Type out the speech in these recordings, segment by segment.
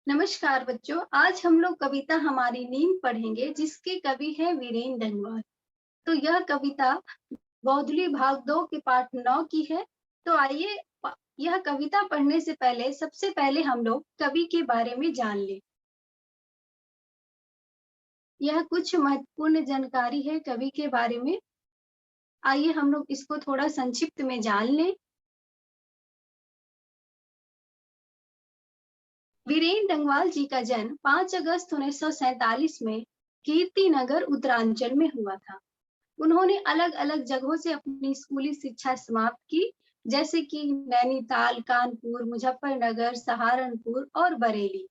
नमस्कार बच्चों, आज हम लोग कविता हमारी नींद पढ़ेंगे जिसके कवि है वीरेन डंगवाल। तो यह कविता गोधुली भाग 2 के पाठ 9 की है। तो आइए यह कविता पढ़ने से पहले सबसे पहले हम लोग कवि के बारे में जान लें। यह कुछ महत्वपूर्ण जानकारी है कवि के बारे में। आइए हम लोग इसको थोड़ा संक्षिप्त में जान लें। वीरेन डंगवाल जी का जन्म 5 अगस्त 1947 में कीर्तिनगर उत्तरांचल में हुआ था। उन्होंने अलग-अलग जगहों से अपनी स्कूली शिक्षा समाप्त की, जैसे कि नैनीताल, कानपुर, मुजफ्फरनगर, सहारनपुर और बरेली।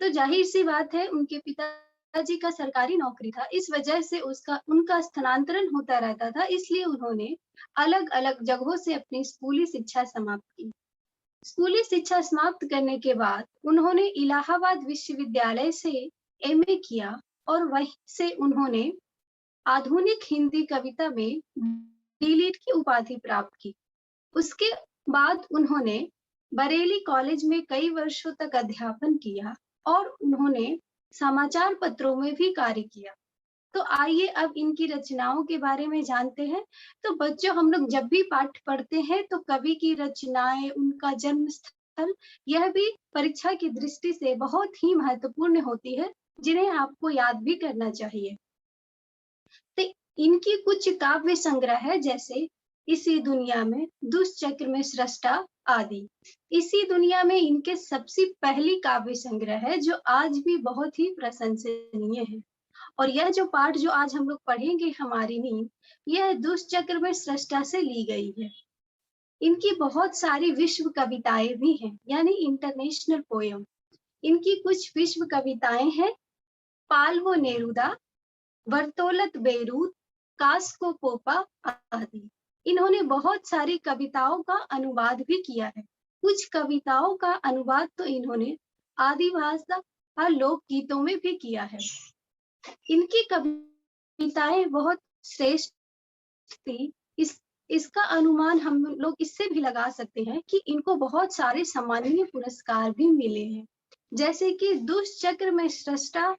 तो जाहिर-सी बात है उनके पिताजी का सरकारी नौकरी था, इस वजह से उनका स्थानांतरण होता रहता था, इसलिए उन्होंने अलग-अलग जगहों से अपनी स्कूली शिक्षा समाप्त की। स्कूली शिक्षा समाप्त करने के बाद उन्होंने इलाहाबाद विश्वविद्यालय से एमए किया और वहीं से उन्होंने आधुनिक हिंदी कविता में डीलिट की उपाधि प्राप्त की। उसके बाद उन्होंने बरेली कॉलेज में कई वर्षों तक अध्यापन किया और उन्होंने समाचार पत्रों में भी कार्य किया। तो आइए अब इनकी रचनाओं के बारे में जानते हैं। तो बच्चों, हम लोग जब भी पाठ पढ़ते हैं तो कवि की रचनाएं, उनका जन्म स्थल, यह भी परीक्षा की दृष्टि से बहुत ही महत्वपूर्ण होती है, जिन्हें आपको याद भी करना चाहिए। तो इनकी कुछ काव्य संग्रह है, जैसे इसी दुनिया में, दुष्चक्र में सृष्टा आदि। इसी दुनिया में इनके सबसे पहली काव्य संग्रह है जो आज भी बहुत ही प्रशंसनीय है। और यह जो पाठ जो आज हम लोग पढ़ेंगे हमारी नींद, यह दुष्चक्र में सृष्टा से ली गई है। इनकी बहुत सारी विश्व कविताएं भी हैं, यानी इंटरनेशनल पोयम। इनकी कुछ विश्व कविताएं हैं: पाल्वो नेरुदा, बर्तोलत बेरूत, कास्को पोपा आदि। इन्होंने बहुत सारी कविताओं का अनुवाद भी किया है। कुछ कविताओं का अनुवाद तो इन्होंने आदिभाषा और लोकगीतों में भी किया है। इनकी कविताएं बहुत श्रेष्ठ थी। इसका अनुमान हम लोग इससे भी लगा सकते हैं कि इनको बहुत सारे सम्माननीय पुरस्कार भी मिले हैं, जैसे कि दुष्चक्र में सृष्टा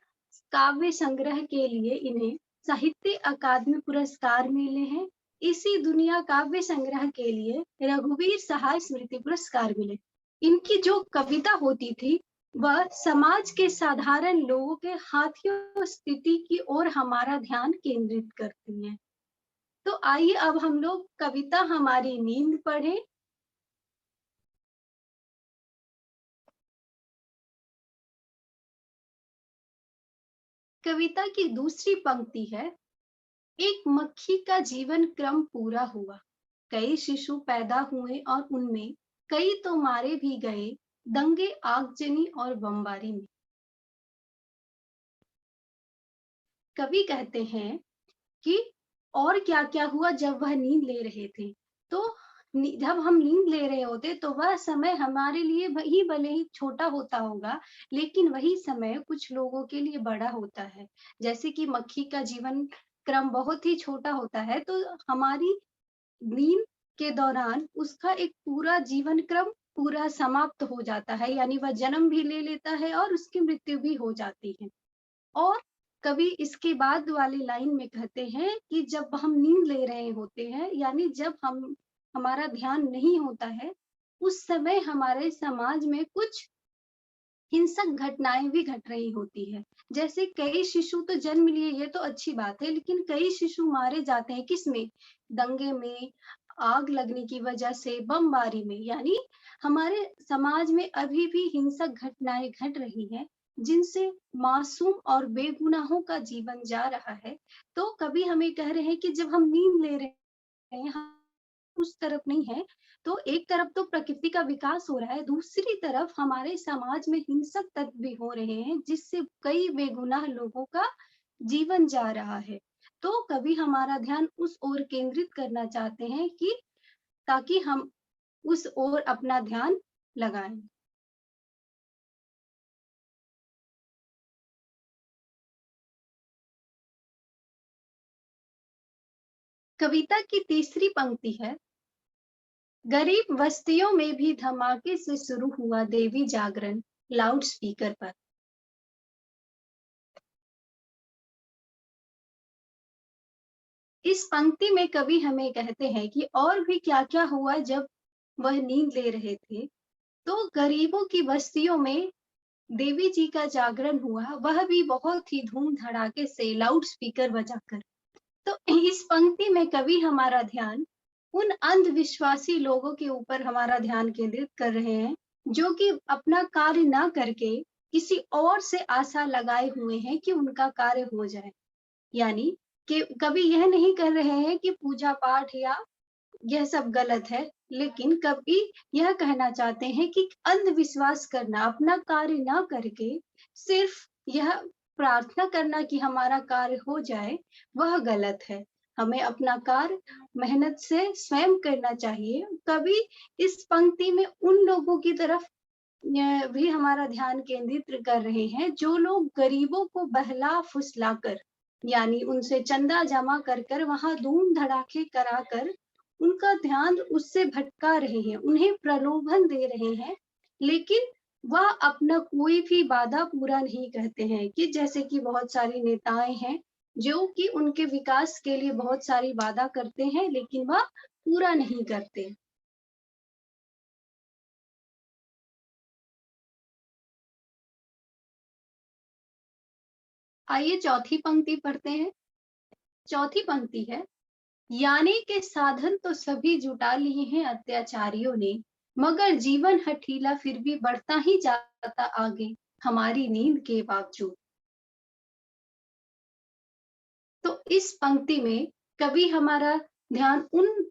काव्य संग्रह के लिए इन्हें साहित्य अकादमी पुरस्कार मिले हैं। इसी दुनिया काव्य संग्रह के लिए रघुवीर सहाय स्मृति पुरस्कार मिले। इनकी जो कविता होती थी वह समाज के साधारण लोगों के हाथियों स्थिति की ओर हमारा ध्यान केंद्रित करती है। तो आइए अब हम लोग कविता हमारी नींद पढ़ें। कविता की दूसरी पंक्ति है: एक मक्खी का जीवन क्रम पूरा हुआ, कई शिशु पैदा हुए और उनमें कई तो मारे भी गए, दंगे, आगजनी और बमबारी में। कवि कहते हैं कि और क्या क्या हुआ जब वह नींद ले रहे थे। तो जब हम नींद ले रहे होते तो वह समय हमारे लिए वही भले ही छोटा होता होगा, लेकिन वही समय कुछ लोगों के लिए बड़ा होता है। जैसे कि मक्खी का जीवन क्रम बहुत ही छोटा होता है, तो हमारी नींद के दौरान उसका एक पूरा जीवन क्रम पूरा समाप्त हो जाता है, यानी वह जन्म भी ले लेता है और उसकी मृत्यु भी हो जाती है। और कवि इसके बाद वाली लाइन में कहते हैं कि जब हम नींद ले रहे होते हैं, यानी जब हमारा ध्यान नहीं होता है, उस समय हमारे समाज में कुछ हिंसक घटनाएं भी घट रही होती है। जैसे कई शिशु तो जन्म लिए, ये तो अच्छी बात है, लेकिन कई शिशु मारे जाते हैं। किसमें? दंगे में, आग लगने की वजह से, बमबारी में। यानी हमारे समाज में अभी भी हिंसक घटनाएं घट रही हैं, जिनसे मासूम और बेगुनाहों का जीवन जा रहा है। तो कभी हमें कह रहे हैं कि जब हम नींद ले रहे हैं, हम उस तरफ नहीं है। तो एक तरफ तो प्रकृति का विकास हो रहा है, दूसरी तरफ हमारे समाज में हिंसक तत्व भी हो रहे हैं, जिससे कई बेगुनाह लोगों का जीवन जा रहा है। तो कभी हमारा ध्यान उस ओर केंद्रित करना चाहते हैं कि ताकि हम उस ओर अपना ध्यान लगाएं। कविता की तीसरी पंक्ति है: गरीब बस्तियों में भी धमाके से शुरू हुआ देवी जागरण, लाउड स्पीकर पर। इस पंक्ति में कवि हमें कहते हैं कि और भी क्या-क्या हुआ जब वह नींद ले रहे थे। तो गरीबों की बस्तियों में देवी जी का जागरण हुआ, वह भी बहुत ही धूम-धड़ाके से लाउड स्पीकर बजाकर। तो इस पंक्ति में कवि हमारा ध्यान उन अंधविश्वासी लोगों के ऊपर हमारा ध्यान केंद्रित कर रहे हैं, जो कि अपना कार्य ना करके किसी और से आशा लगाए हुए हैं कि उनका कार्य हो जाए। यानी कि कवि यह नहीं कर रहे हैं कि पूजा-पाठ या यह सब गलत है, लेकिन कवि यह कहना चाहते हैं कि अंधविश्वास करना, अपना कार्य ना करके सिर्फ यह प्रार्थना करना कि हमारा कार्य हो जाए, वह गलत है। हमें अपना कार्य मेहनत से स्वयं करना चाहिए। कवि इस पंक्ति में उन लोगों की तरफ भी हमारा ध्यान केंद्रित कर रहे हैं, जो लोग गरीबों को बहला-फुसला कर, यानी उनसे चंदा जमा कर कर वहाँ धूम-धड़ाके कराकर उनका ध्यान उससे भटका रहे हैं, उन्हें प्रलोभन दे रहे हैं, लेकिन वह अपना कोई भी वादा पूरा नहीं करते हैं। कि जैसे कि बहुत सारी नेताएँ हैं, जो कि उनके विकास के लिए बहुत सारी वादा करते हैं, लेकिन वह पूरा नहीं करते। आइए चौथी पंक्ति पढ़ते हैं। चौथी पंक्ति है, यानी के साधन तो सभी जुटा लिए हैं अत्याचारियों ने, मगर जीवन हठीला फिर भी बढ़ता ही जाता आगे, हमारी नींद के बावजूद। तो इस पंक्ति में कवि हमारा ध्यान उन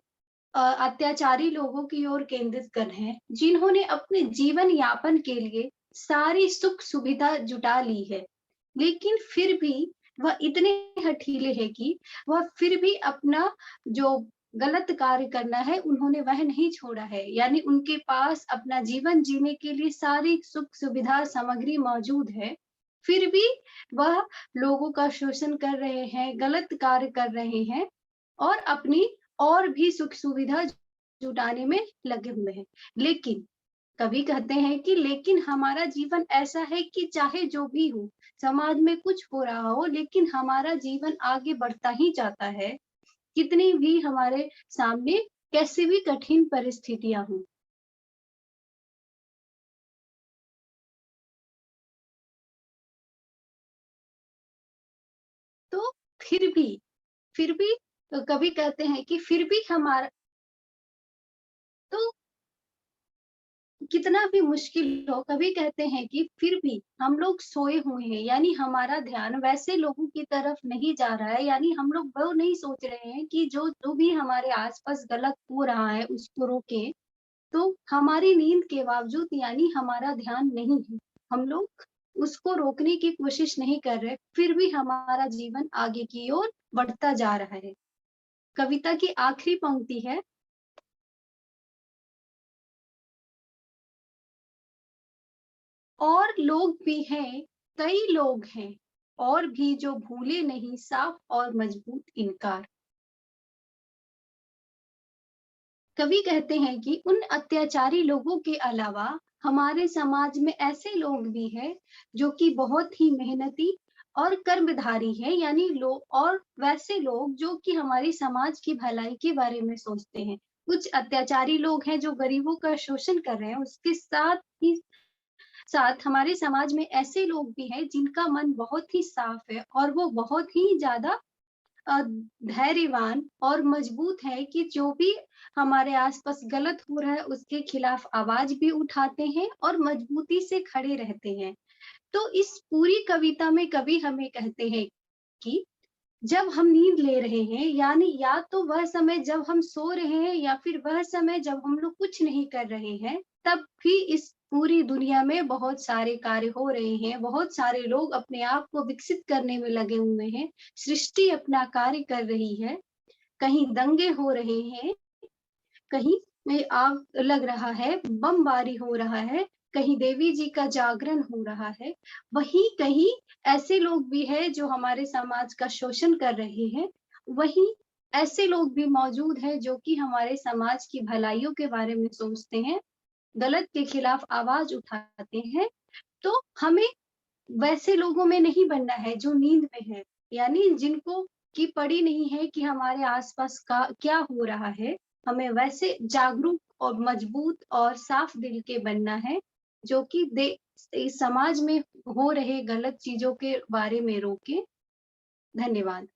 अत्याचारी लोगों की ओर केंद्रित कर रहे हैं, जिन्होंने अपने जीवन यापन के लिए सारी सुख सुविधा जुटा ली है, लेकिन फिर भी वह इतने हठीले हैं कि वह फिर भी अपना जो गलत कार्य करना है, उन्होंने वह नहीं छोड़ा है। यानी उनके पास अपना जीवन जीने के लिए सारी सुख सुविधा सामग्री मौजूद है, फिर भी वह लोगों का शोषण कर रहे हैं, गलत कार्य कर रहे हैं और अपनी और भी सुख सुविधा जुटाने में लगे हुए हैं। लेकिन कवि कहते हैं कि लेकिन हमारा जीवन ऐसा है कि चाहे जो भी हो, समाज में कुछ हो रहा हो, लेकिन हमारा जीवन आगे बढ़ता ही जाता है, कितनी भी हमारे सामने कैसी भी कठिन परिस्थितियाँ हों। तो फिर भी कवि कहते हैं कि फिर भी हमारा तो कितना भी मुश्किल हो, कभी कहते हैं कि फिर भी हम लोग सोए हुए हैं, यानी हमारा ध्यान वैसे लोगों की तरफ नहीं जा रहा है, यानी हम लोग वो नहीं सोच रहे हैं कि जो जो भी हमारे आसपास गलत हो रहा है उसको रोकें। तो हमारी नींद के बावजूद यानी हमारा ध्यान नहीं है, हम लोग उसको रोकने की कोशिश नहीं कर रहे, फिर भी हमारा जीवन आगे की ओर बढ़ता जा रहा है। कविता की आखिरी पंक्ति है, और लोग भी हैं, कई लोग हैं, और भी जो भूले नहीं साफ और मजबूत इनकार। कवि कहते हैं कि उन अत्याचारी लोगों के अलावा हमारे समाज में ऐसे लोग भी हैं, जो कि बहुत ही मेहनती और कर्मधारी हैं, यानी लोग और वैसे लोग जो कि हमारी समाज की भलाई के बारे में सोचते हैं। कुछ अत्याचारी लोग हैं जो गरीबों का शोषण कर रहे हैं, उसके साथ हमारे समाज में ऐसे लोग भी हैं जिनका मन बहुत ही साफ है और वो बहुत ही ज़्यादा धैर्यवान और मजबूत है कि जो भी हमारे आस-पास गलत हो रहा है उसके खिलाफ आवाज़ भी उठाते हैं और मजबूती से खड़े रहते हैं। तो इस पूरी कविता में कवि हमें कहते हैं कि जब हम नींद ले रहे हैं, यानी या तो वह समय जब हम सो रहे हैं या फिर वह समय जब हम लोग कुछ नहीं कर रहे हैं, तब भी इस पूरी दुनिया में बहुत सारे कार्य हो रहे हैं, बहुत सारे लोग अपने आप को विकसित करने में लगे हुए हैं, सृष्टि अपना कार्य कर रही है, कहीं दंगे हो रहे हैं, कहीं में आग लग रहा है, बमबारी हो रहा है, कहीं देवी जी का जागरण हो रहा है, वहीं कहीं ऐसे लोग भी हैं जो हमारे समाज का शोषण कर रहे हैं, वहीं ऐसे लोग भी मौजूद हैं जो कि हमारे समाज की भलाइयों के बारे में सोचते हैं, गलत के खिलाफ आवाज़ उठाते हैं, तो हमें वैसे लोगों में नहीं बनना है जो नींद में है, यानी जिनको की पड़ी नहीं है कि हमारे आस-पास का क्या हो रहा है। हमें वैसे जागरूक और मजबूत और साफ दिल के बनना है, जो कि इस समाज में हो रहे गलत चीज़ों के बारे में रोके। धन्यवाद।